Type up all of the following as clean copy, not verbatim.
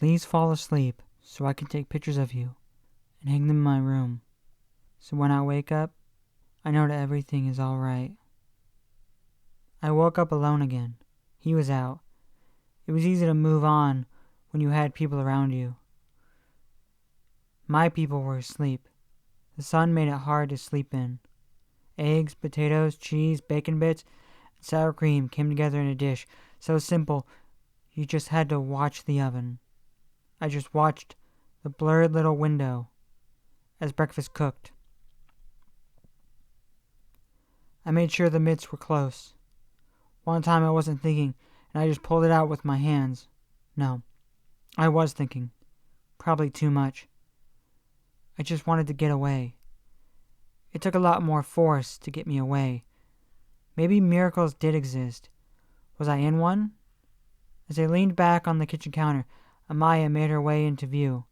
please fall asleep so I can take pictures of you and hang them in my room. So when I wake up, I know that everything is all right. I woke up alone again. He was out. It was easy to move on when you had people around you. My people were asleep. The sun made it hard to sleep in. Eggs, potatoes, cheese, bacon bits, and sour cream came together in a dish, so simple you just had to watch the oven. I just watched the blurred little window as breakfast cooked. I made sure the mitts were close. One time I wasn't thinking, and I just pulled it out with my hands. No, I was thinking. Probably too much. I just wanted to get away. It took a lot more force to get me away. Maybe miracles did exist. Was I in one? As I leaned back on the kitchen counter, Amaya made her way into view.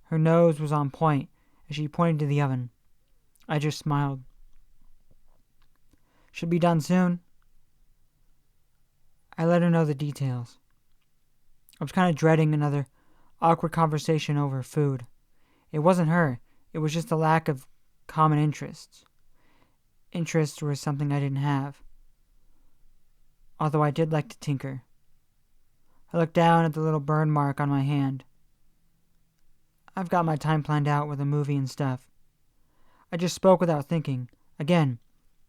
Her nose was on point as she pointed to the oven. I just smiled. Should be done soon. I let her know the details. I was kind of dreading another awkward conversation over food. It wasn't her. It was just a lack of common interests. Interests were something I didn't have. Although I did like to tinker. I looked down at the little burn mark on my hand. I've got my time planned out with a movie and stuff. I just spoke without thinking. Again,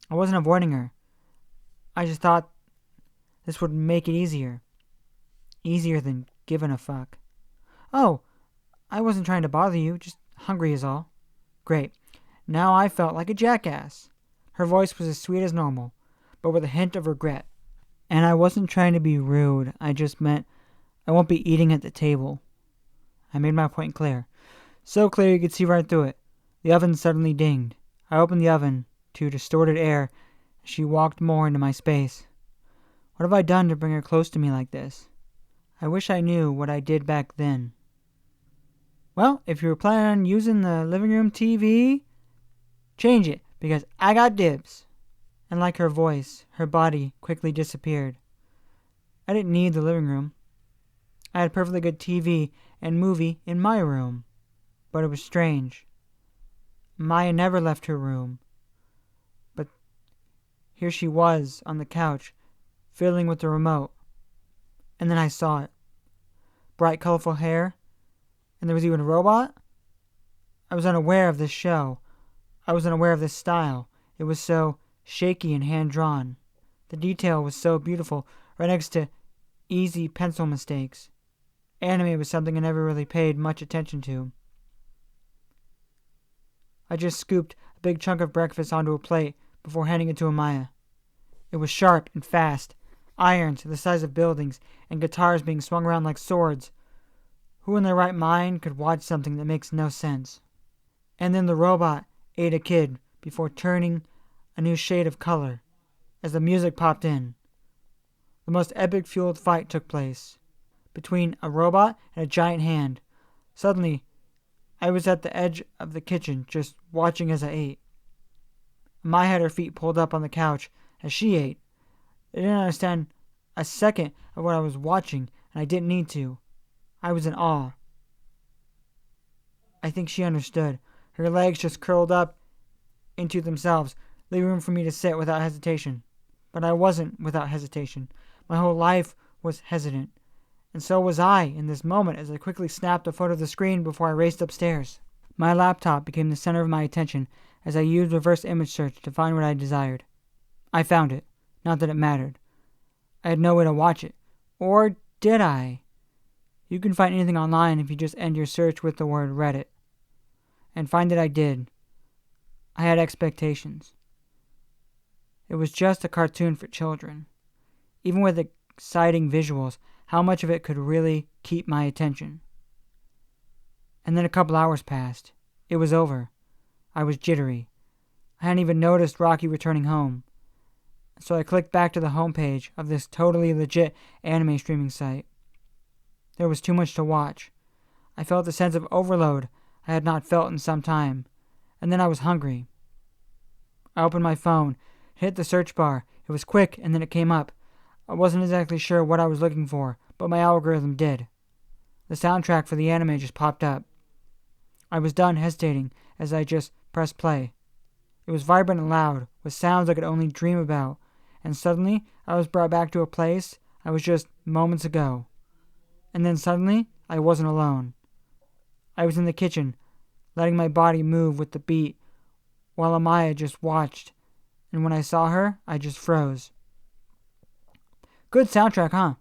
I wasn't avoiding her. I just thought this would make it easier. Easier than giving a fuck. Oh, I wasn't trying to bother you, just hungry is all. Great. Now I felt like a jackass. Her voice was as sweet as normal, but with a hint of regret. And I wasn't trying to be rude, I just meant I won't be eating at the table. I made my point clear. So clear you could see right through it. The oven suddenly dinged. I opened the oven to distorted air as she walked more into my space. What have I done to bring her close to me like this? I wish I knew what I did back then. Well, if you were planning on using the living room TV, change it, because I got dibs. And like her voice, her body quickly disappeared. I didn't need the living room. I had perfectly good TV and movie in my room. But it was strange. Maya never left her room. But here she was on the couch, fiddling with the remote. And then I saw it. Bright, colorful hair. And there was even a robot? I was unaware of this show. I was unaware of this style. It was so shaky and hand-drawn. The detail was so beautiful, right next to easy pencil mistakes. Anime was something I never really paid much attention to. I just scooped a big chunk of breakfast onto a plate before handing it to Amaya. It was sharp and fast, irons the size of buildings, and guitars being swung around like swords. Who in their right mind could watch something that makes no sense? And then the robot ate a kid before turning a new shade of color as the music popped in. The most epic-fueled fight took place between a robot and a giant hand. Suddenly, I was at the edge of the kitchen, just watching as I ate. Mai had her feet pulled up on the couch as she ate. I didn't understand a second of what I was watching, and I didn't need to. I was in awe. I think she understood. Her legs just curled up into themselves, leaving room for me to sit without hesitation. But I wasn't without hesitation. My whole life was hesitant. And so was I in this moment as I quickly snapped a photo of the screen before I raced upstairs. My laptop became the center of my attention as I used reverse image search to find what I desired. I found it. Not that it mattered. I had no way to watch it. Or did I? You can find anything online if you just end your search with the word Reddit. And find that I did. I had expectations. It was just a cartoon for children. Even with exciting visuals, how much of it could really keep my attention? And then a couple hours passed. It was over. I was jittery. I hadn't even noticed Rocky returning home. So I clicked back to the homepage of this totally legit anime streaming site. There was too much to watch. I felt a sense of overload I had not felt in some time. And then I was hungry. I opened my phone, hit the search bar. It was quick, and then it came up. I wasn't exactly sure what I was looking for, but my algorithm did. The soundtrack for the anime just popped up. I was done hesitating as I just pressed play. It was vibrant and loud, with sounds I could only dream about, and suddenly I was brought back to a place I was just moments ago. And then suddenly, I wasn't alone. I was in the kitchen, letting my body move with the beat, while Amaya just watched, and when I saw her, I just froze. Good soundtrack, huh?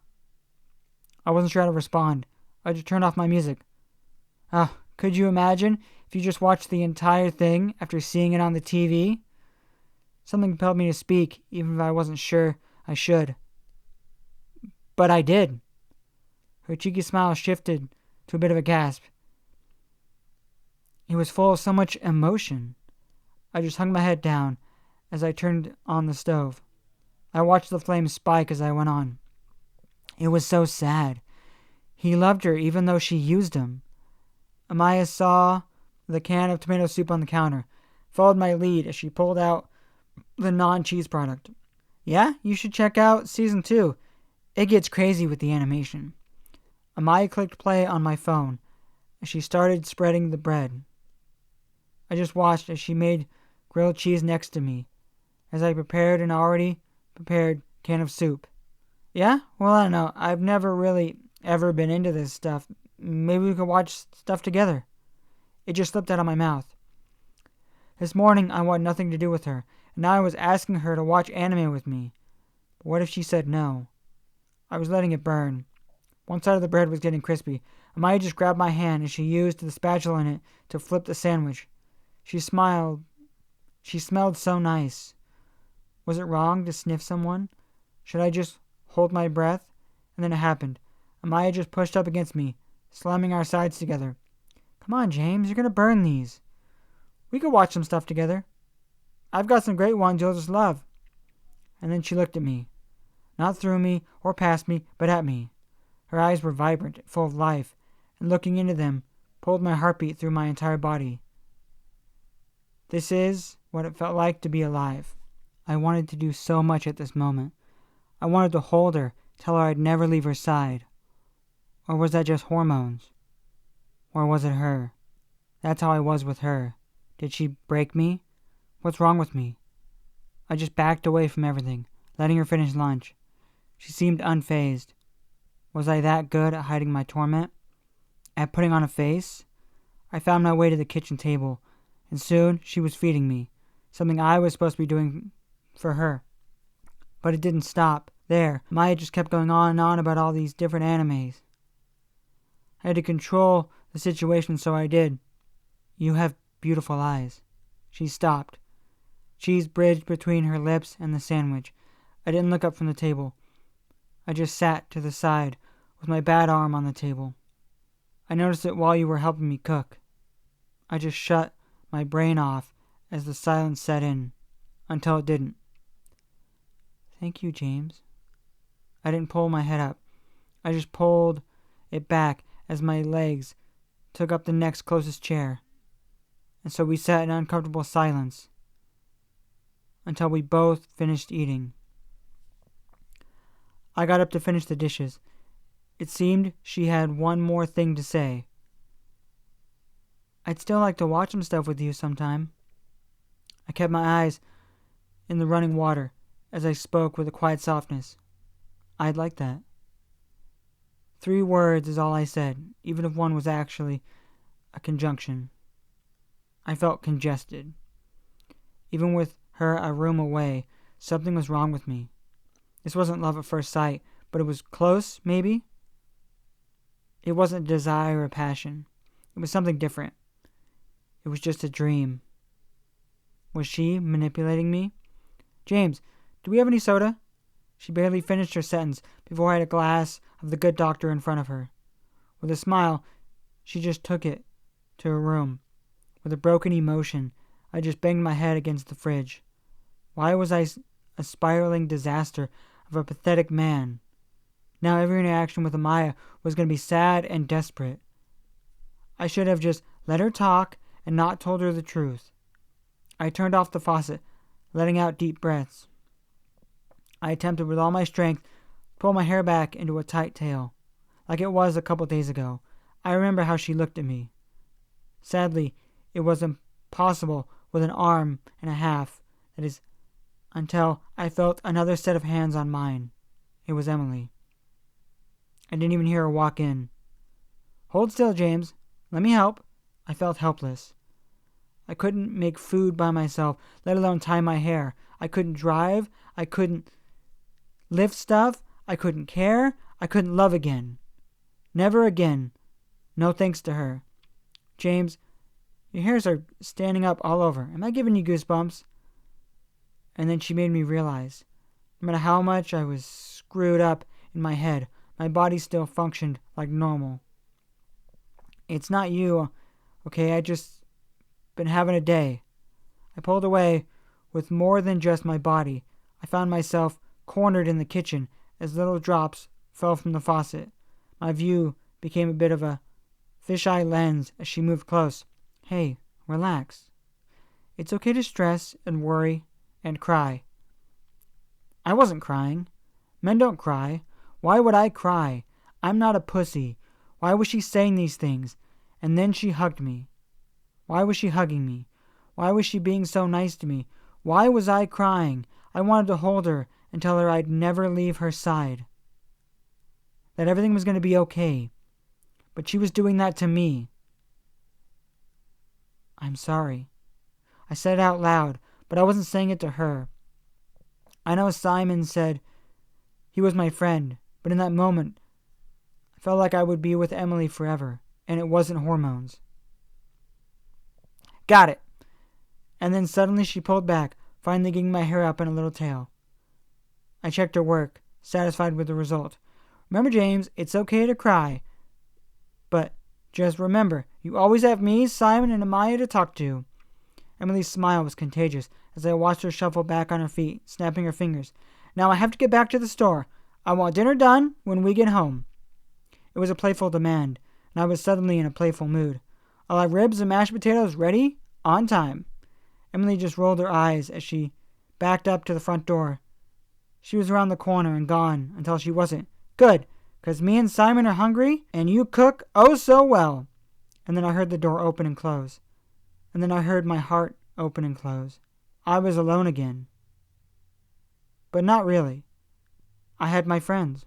I wasn't sure how to respond. I just turned off my music. Could you imagine if you just watched the entire thing after seeing it on the TV? Something compelled me to speak, even if I wasn't sure I should. But I did. Her cheeky smile shifted to a bit of a gasp. It was full of so much emotion. I just hung my head down as I turned on the stove. I watched the flames spike as I went on. It was so sad. He loved her even though she used him. Amaya saw the can of tomato soup on the counter, followed my lead as she pulled out the non-cheese product. Yeah, you should check out Season 2. It gets crazy with the animation. Amaya clicked play on my phone as she started spreading the bread. I just watched as she made grilled cheese next to me as I prepared an already prepared can of soup. Yeah? Well, I don't know. I've never really ever been into this stuff. Maybe we could watch stuff together. It just slipped out of my mouth. This morning I wanted nothing to do with her, and now I was asking her to watch anime with me. But what if she said no? I was letting it burn. One side of the bread was getting crispy. Amaya just grabbed my hand as she used the spatula in it to flip the sandwich. She smiled. She smelled so nice. Was it wrong to sniff someone? Should I just hold my breath? And then it happened. Amaya just pushed up against me, slamming our sides together. Come on, James, you're going to burn these. We could watch some stuff together. I've got some great ones you'll just love. And then she looked at me. Not through me or past me, but at me. Her eyes were vibrant, full of life, and looking into them pulled my heartbeat through my entire body. This is what it felt like to be alive. I wanted to do so much at this moment. I wanted to hold her, tell her I'd never leave her side. Or was that just hormones? Or was it her? That's how I was with her. Did she break me? What's wrong with me? I just backed away from everything, letting her finish lunch. She seemed unfazed. Was I that good at hiding my torment? At putting on a face? I found my way to the kitchen table, and soon she was feeding me, something I was supposed to be doing for her. But it didn't stop there. Maya just kept going on and on about all these different animes. I had to control the situation, so I did. You have beautiful eyes. She stopped. Cheese bridged between her lips and the sandwich. I didn't look up from the table. I just sat to the side with my bad arm on the table. I noticed it while you were helping me cook. I just shut my brain off as the silence set in, until it didn't. Thank you, James. I didn't pull my head up. I just pulled it back as my legs took up the next closest chair. And so we sat in uncomfortable silence until we both finished eating. I got up to finish the dishes. It seemed she had one more thing to say. I'd still like to watch some stuff with you sometime. I kept my eyes in the running water as I spoke with a quiet softness. I'd like that. 3 words is all I said, even if one was actually a conjunction. I felt congested. Even with her a room away, something was wrong with me. This wasn't love at first sight, but it was close, maybe? It wasn't desire or passion. It was something different. It was just a dream. Was she manipulating me? James, do we have any soda? She barely finished her sentence before I had a glass of the good doctor in front of her. With a smile, she just took it to her room. With a broken emotion, I just banged my head against the fridge. Why was I a spiraling disaster of a pathetic man? Now every interaction with Amaya was going to be sad and desperate. I should have just let her talk and not told her the truth. I turned off the faucet, letting out deep breaths. I attempted with all my strength to pull my hair back into a tight tail. like it was a couple days ago. I remember how she looked at me. Sadly, it was impossible with an arm and a half, that is, until I felt another set of hands on mine. It was Emily. I didn't even hear her walk in. "Hold still, James. Let me help." I felt helpless. I couldn't make food by myself, let alone tie my hair. I couldn't drive. I couldn't lift stuff. I couldn't care. I couldn't love again. Never again. No thanks to her. "James, your hairs are standing up all over. Am I giving you goosebumps?" And then she made me realize, no matter how much I was screwed up in my head, my body still functioned like normal. "It's not you, okay? I just been having a day." I pulled away with more than just my body. I found myself cornered in the kitchen as little drops fell from the faucet. My view became a bit of a fisheye lens as she moved close. "Hey, relax. It's okay to stress and worry and cry." I wasn't crying. Men don't cry. Why would I cry? I'm not a pussy. Why was she saying these things? And then she hugged me. Why was she hugging me? Why was she being so nice to me? Why was I crying? I wanted to hold her and tell her I'd never leave her side, that everything was going to be okay. But she was doing that to me. "I'm sorry." I said it out loud, but I wasn't saying it to her. I know Simon said he was my friend, but in that moment, I felt like I would be with Emily forever, and it wasn't hormones. "Got it." And then suddenly she pulled back, finally getting my hair up in a little tail. I checked her work, satisfied with the result. "Remember, James, it's okay to cry. But just remember, you always have me, Simon, and Amaya to talk to." Emily's smile was contagious as I watched her shuffle back on her feet, snapping her fingers. "Now I have to get back to the store. I want dinner done when we get home." It was a playful demand, and I was suddenly in a playful mood. "I'll have ribs and mashed potatoes ready on time." Emily just rolled her eyes as she backed up to the front door. She was around the corner and gone until she wasn't. "Good, 'cause me and Simon are hungry, and you cook oh so well." And then I heard the door open and close. And then I heard my heart open and close. I was alone again. But not really. I had my friends.